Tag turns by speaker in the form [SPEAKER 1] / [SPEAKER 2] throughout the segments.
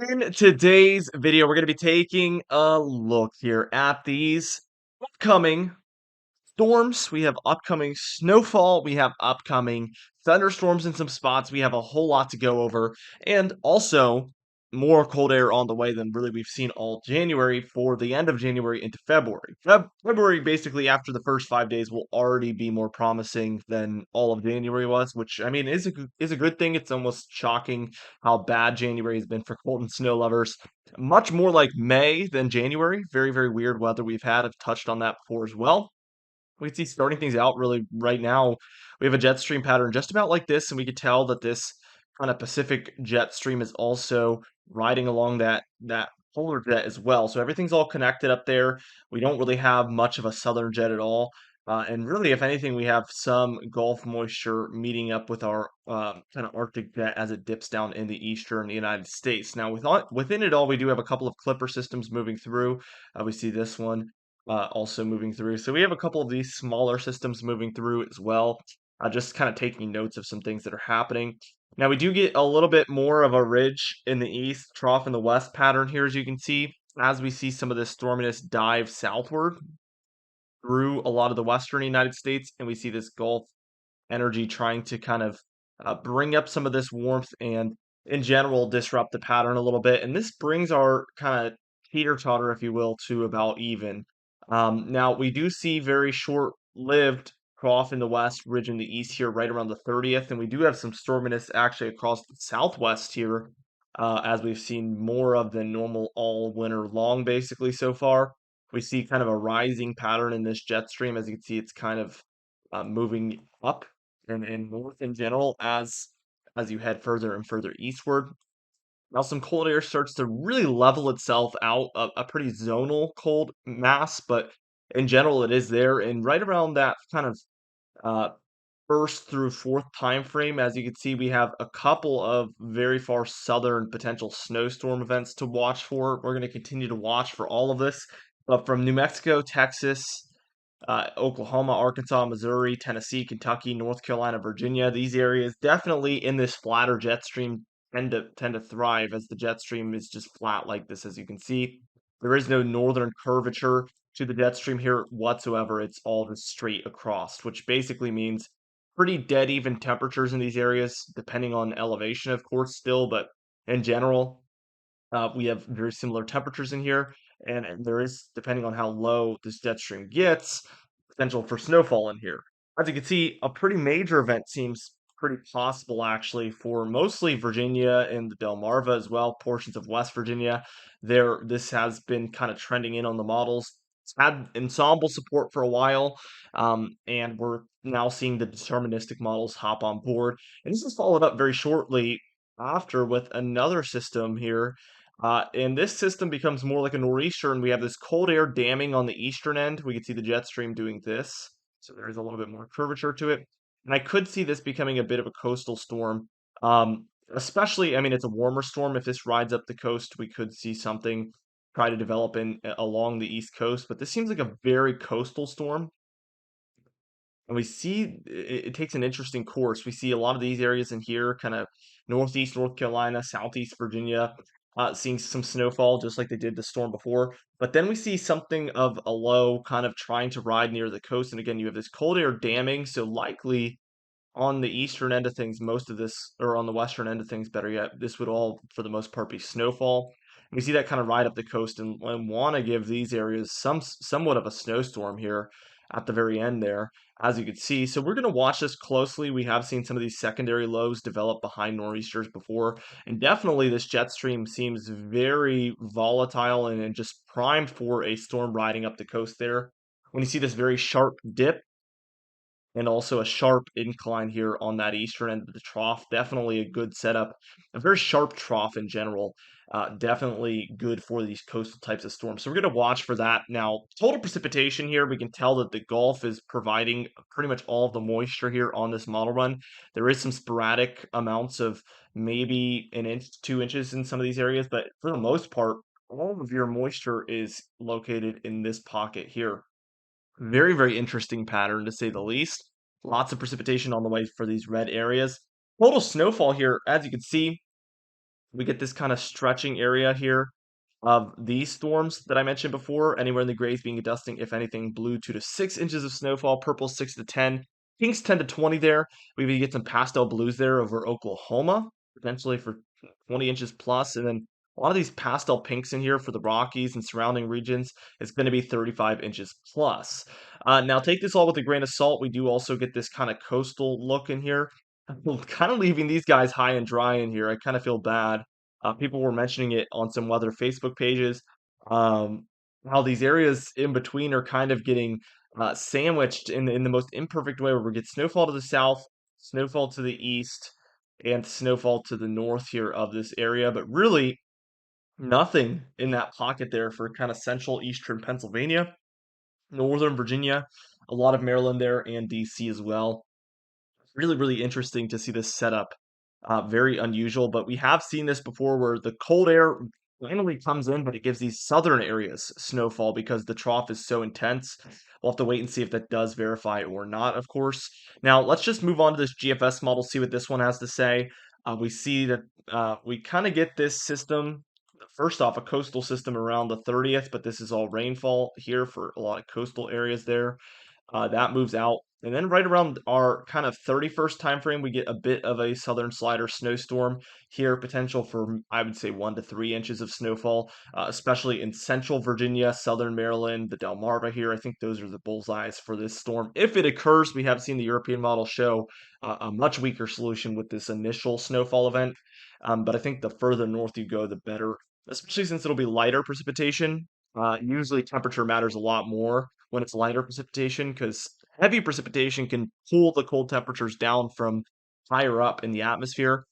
[SPEAKER 1] In today's video, we're going to be taking a look here at these upcoming storms. We have upcoming snowfall. We have upcoming thunderstorms in some spots. We have a whole lot to go over, and also more cold air on the way than really we've seen all January for the end of January into February. February, basically, after the first 5 days, will already be more promising than all of January was, which I mean is a good thing. It's almost shocking how bad January has been for cold and snow lovers. Much more like May than January. Very, very weird weather we've had. I've touched on that before as well. We can see starting things out really right now, we have a jet stream pattern just about like this, and we could tell that this kind of Pacific jet stream is also riding along that polar jet as well. So everything's all connected up there. We don't really have much of a southern jet at all. And really, if anything, we have some Gulf moisture meeting up with our kind of Arctic jet as it dips down in the eastern United States. Now, within it all, we do have a couple of clipper systems moving through. We see this one also moving through. So we have a couple of these smaller systems moving through as well. Just kind of taking notes of some things that are happening. Now we do get a little bit more of a ridge in the east, trough in the west pattern here, as you can see, as we see some of this storminess dive southward through a lot of the western United States, and we see this Gulf energy trying to kind of bring up some of this warmth and, in general, disrupt the pattern a little bit. And this brings our kind of teeter totter, if you will, to about even. Now, we do see very short lived trough in the west, ridge in the east here, right around the 30th. And we do have some storminess actually across the southwest here, as we've seen more of than normal all winter long, basically, so far. We see kind of a rising pattern in this jet stream. As you can see, it's kind of moving up and north in general as you head further and further eastward. Now some cold air starts to really level itself out, a pretty zonal cold mass, but in general it is there. And right around that kind of uh, first through fourth time frame, as you can see, we have a couple of very far southern potential snowstorm events to watch for. We're going to continue to watch for all of this, but from New Mexico, Texas, Oklahoma, Arkansas, Missouri, Tennessee, Kentucky, North Carolina, Virginia. These areas definitely in this flatter jet stream tend to thrive as the jet stream is just flat like this, as you can see. There is no northern curvature to the jet stream here whatsoever. It's all just straight across, which basically means pretty dead even temperatures in these areas, depending on elevation, of course, still, but in general, we have very similar temperatures in here, and there is, depending on how low this jet stream gets, potential for snowfall in here. As you can see, a pretty major event seems pretty possible actually for mostly Virginia and the Delmarva as well, portions of West Virginia. This has been kind of trending in on the models. It's had ensemble support for a while, and we're now seeing the deterministic models hop on board. And this is followed up very shortly after with another system here, and this system becomes more like a nor'easter, and we have this cold air damming on the eastern end. We can see the jet stream doing this, so there's a little bit more curvature to it. And I could see this becoming a bit of a coastal storm, especially, I mean, it's a warmer storm. If this rides up the coast, we could see something try to develop along the east coast. But this seems like a very coastal storm, and we see it takes an interesting course. We see a lot of these areas in here, kind of northeast North Carolina, southeast Virginia, seeing some snowfall just like they did the storm before. But then we see something of a low kind of trying to ride near the coast. And again, you have this cold air damming. So likely on the eastern end of things, most of this, or on the western end of things, better yet, this would all, for the most part, be snowfall. We see that kind of ride up the coast, and want to give these areas somewhat of a snowstorm here at the very end there, as you can see. So we're going to watch this closely. We have seen some of these secondary lows develop behind nor'easters before, and definitely this jet stream seems very volatile and just primed for a storm riding up the coast there. When you see this very sharp dip, and also a sharp incline here on that eastern end of the trough. Definitely a good setup. A very sharp trough in general. Definitely good for these coastal types of storms. So we're going to watch for that. Now, total precipitation here, we can tell that the Gulf is providing pretty much all of the moisture here on this model run. There is some sporadic amounts of maybe an inch, 2 inches in some of these areas, but for the most part, all of your moisture is located in this pocket here. Very, very interesting pattern to say the least. Lots of precipitation on the way for these red areas. Total snowfall here, as you can see, We get this kind of stretching area here of these storms that I mentioned before, anywhere in the grays being a dusting, if anything, blue 2 to 6 inches of snowfall, purple 6 to 10, pinks 10 to 20 there. We even get some pastel blues there over Oklahoma, potentially for 20 inches plus, and then a lot of these pastel pinks in here for the Rockies and surrounding regions is going to be 35 inches plus. Now, take this all with a grain of salt. We do also get this kind of coastal look in here. Kind of leaving these guys high and dry in here. I kind of feel bad. People were mentioning it on some weather Facebook pages. Um, how these areas in between are kind of getting sandwiched in the most imperfect way, where we get snowfall to the south, snowfall to the east, and snowfall to the north here of this area. But really, nothing in that pocket there for kind of central eastern Pennsylvania, northern Virginia, a lot of Maryland there, and DC as well. Really, really interesting to see this setup. Very unusual, but we have seen this before where the cold air finally comes in, but it gives these southern areas snowfall because the trough is so intense. We'll have to wait and see if that does verify or not, of course. Now, let's just move on to this GFS model, see what this one has to say. We see that we kind of get this system. First off, a coastal system around the 30th, but this is all rainfall here for a lot of coastal areas there. That moves out. And then right around our kind of 31st time frame, we get a bit of a southern slider snowstorm here, potential for, I would say, 1 to 3 inches of snowfall, especially in central Virginia, southern Maryland, the Delmarva here. I think those are the bullseyes for this storm. If it occurs, we have seen the European model show a much weaker solution with this initial snowfall event. But I think the further north you go, the better, especially since it'll be lighter precipitation. Usually temperature matters a lot more when it's lighter precipitation, because heavy precipitation can pull the cold temperatures down from higher up in the atmosphere.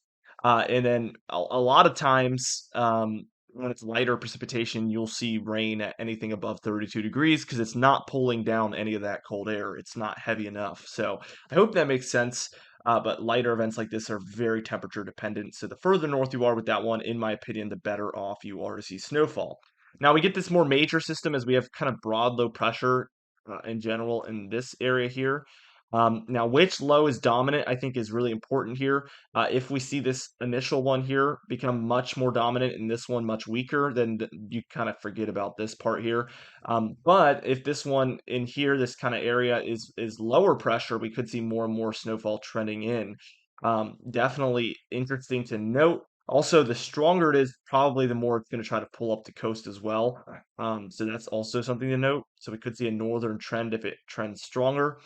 [SPEAKER 1] And then a lot of times, when it's lighter precipitation, you'll see rain at anything above 32 degrees because it's not pulling down any of that cold air. It's not heavy enough. So I hope that makes sense. But lighter events like this are very temperature dependent. So the further north you are with that one, in my opinion, the better off you are to see snowfall. Now we get this more major system as we have kind of broad low pressure in general in this area here. Now, which low is dominant, I think, is really important here. If we see this initial one here become much more dominant and this one much weaker, then you kind of forget about this part here. But if this one in here, this kind of area is lower pressure, we could see more and more snowfall trending in. Definitely interesting to note. Also, the stronger it is, probably the more it's going to try to pull up the coast as well. So that's also something to note. So we could see a northern trend if it trends stronger.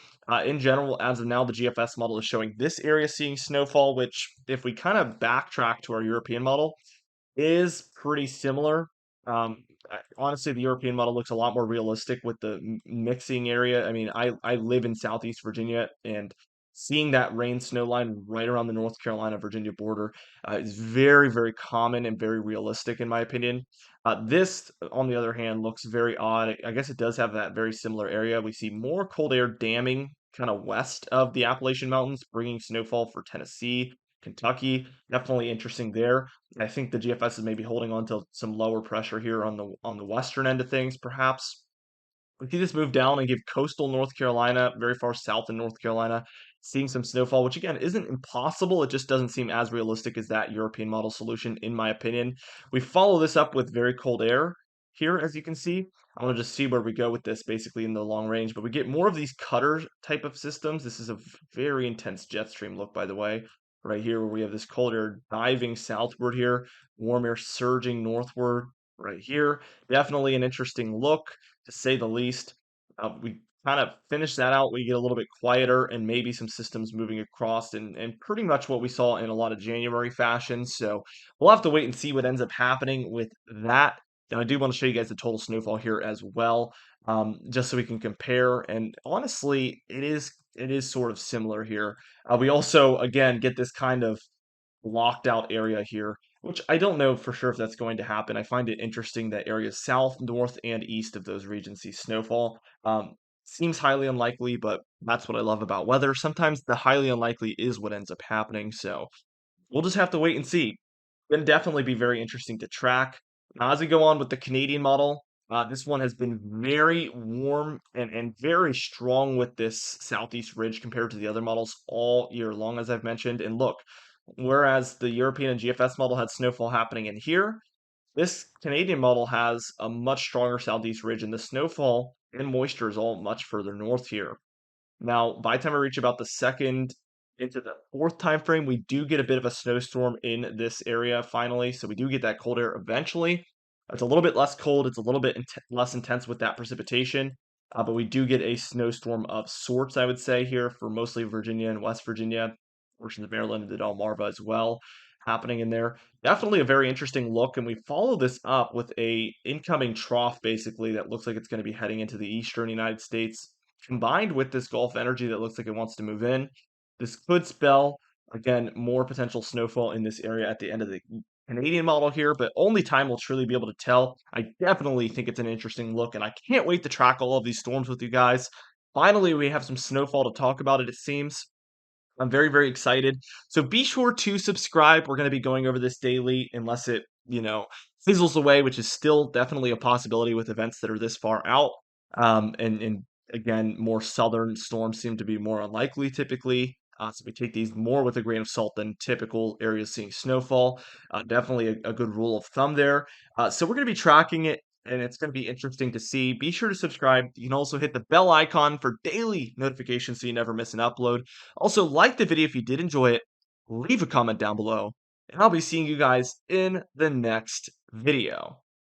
[SPEAKER 1] In general, as of now, the GFS model is showing this area seeing snowfall, which, if we kind of backtrack to our European model, is pretty similar. Honestly, the European model looks a lot more realistic with the mixing area. I mean, I live in Southeast Virginia, and seeing that rain snow line right around the North Carolina Virginia border is very, very common and very realistic, in my opinion. This, on the other hand, looks very odd. I guess it does have that very similar area. We see more cold air damming kind of west of the Appalachian Mountains, bringing snowfall for Tennessee, Kentucky. Definitely interesting there. I think the GFS is maybe holding on to some lower pressure here on the western end of things, perhaps. We see this move down and give coastal North Carolina, very far south in North Carolina, seeing some snowfall, which again isn't impossible. It just doesn't seem as realistic as that European model solution, in my opinion. We follow this up with very cold air here, as you can see. I want to just see where we go with this basically in the long range, but we get more of these cutter type of systems. This is a very intense jet stream look, by the way, right here, where we have this cold air diving southward here, warm air surging northward right here. Definitely an interesting look, to say the least. We kind of finish that out. We get a little bit quieter and maybe some systems moving across, and pretty much what we saw in a lot of January fashion. So we'll have to wait and see what ends up happening with that. Now, I do want to show you guys the total snowfall here as well, just so we can compare. And honestly, it is sort of similar here. We also, again, get this kind of locked out area here, which I don't know for sure if that's going to happen. I find it interesting that areas south, north, and east of those regions see snowfall. Seems highly unlikely, but that's what I love about weather. Sometimes the highly unlikely is what ends up happening. So we'll just have to wait and see. Gonna definitely be very interesting to track. Now, as we go on with the Canadian model, this one has been very warm and very strong with this southeast ridge compared to the other models all year long, as I've mentioned. And look, Whereas the European and GFS model had snowfall happening in here, this Canadian model has a much stronger southeast ridge, and the snowfall and moisture is all much further north here. Now, by the time we reach about the second into the fourth time frame, we do get a bit of a snowstorm in this area finally. So we do get that cold air eventually. It's a little bit less cold. It's a little bit less intense with that precipitation, but we do get a snowstorm of sorts, I would say, here for mostly Virginia and West Virginia, portions of Maryland and the Delmarva as well, happening in there. Definitely a very interesting look, and we follow this up with a incoming trough, basically, that looks like it's going to be heading into the eastern United States combined with this Gulf energy that looks like it wants to move in. This could spell, again, more potential snowfall in this area at the end of the Canadian model here, but only time will truly be able to tell. I definitely think it's an interesting look, and I can't wait to track all of these storms with you guys. Finally, we have some snowfall to talk about it seems. I'm very, very excited. So be sure to subscribe. We're going to be going over this daily unless it, fizzles away, which is still definitely a possibility with events that are this far out. And again, more southern storms seem to be more unlikely typically. So we take these more with a grain of salt than typical areas seeing snowfall. Definitely a good rule of thumb there. So we're going to be tracking it, and it's going to be interesting to see. Be sure to subscribe. You can also hit the bell icon for daily notifications so you never miss an upload. Also, like the video if you did enjoy it, leave a comment down below, and I'll be seeing you guys in the next video.